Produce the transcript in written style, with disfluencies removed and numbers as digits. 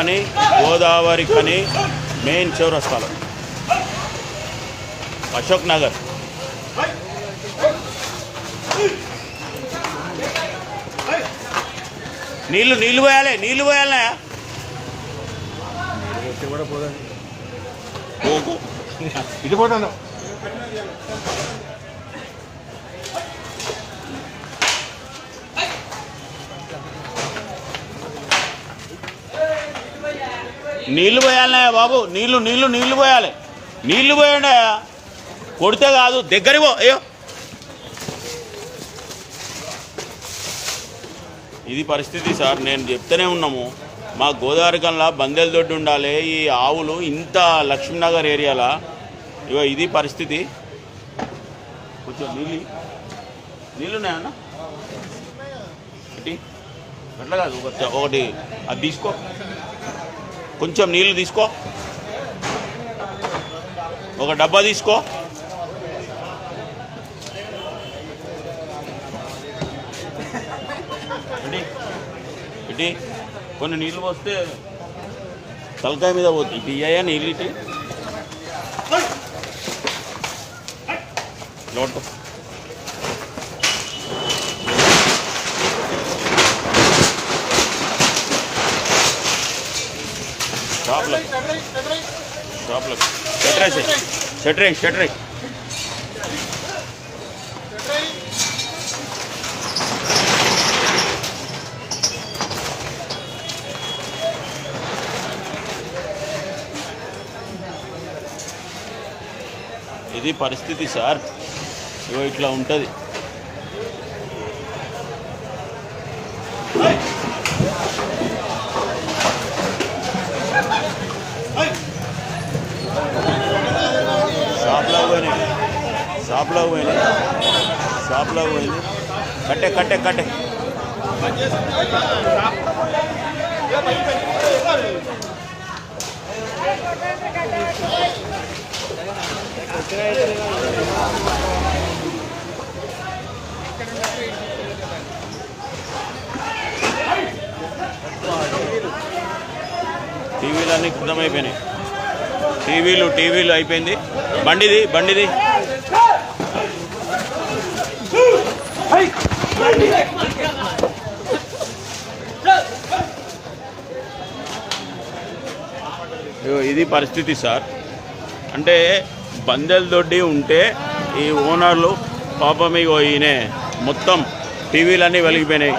కని గోదావరి కని మెయిన్ చౌరస్తాలో అశోక్ నగర్. నీళ్ళు పోయాలి, నీళ్ళు పోయాలనా ఇటు పోతాను. నీళ్ళు పోయాలనాయా బాబు, నీళ్ళు పోయాలి, నీళ్ళు పోయండి. కొడితే కాదు, దగ్గర పో. అయ్యో ఇది పరిస్థితి సార్. నేను చెప్తూనే ఉన్నాము, మా గోదావరి కల్లా బందెల దొడ్డి ఉండాలి. ఈ ఆవులు ఇంత లక్ష్మీనగర్ ఏరియాలో ఇగో ఇది పరిస్థితి. కొంచెం నీళ్ళు ఉన్నాయన్న అట్లా కాదు, ఒకటి అది తీసుకో, కొంచెం నీళ్ళు తీసుకో, ఒక డబ్బా తీసుకో. ఇటీ కొన్ని నీళ్ళు పోస్తే తలకాయ మీద పోతుంది. ఇటు ఇయ్యా నీళ్ళు, ఇటు నోట్ షాప్లో షట్రై ఇది పరిస్థితి సార్. ఇగో ఇట్లా ఉంటుంది. షాప్లో పోయింది. కట్టే టీవీలన్నీ కృతమైపోయినాయి. టీవీలు అయిపోయింది. బండిది ఇది పరిస్థితి సార్. అంటే బందెల దొడ్డి ఉంటే ఈ ఓనర్లు పాపం ఇగో ఈయనే మొత్తం టీవీలన్నీ వెలిగిపోయినాయి.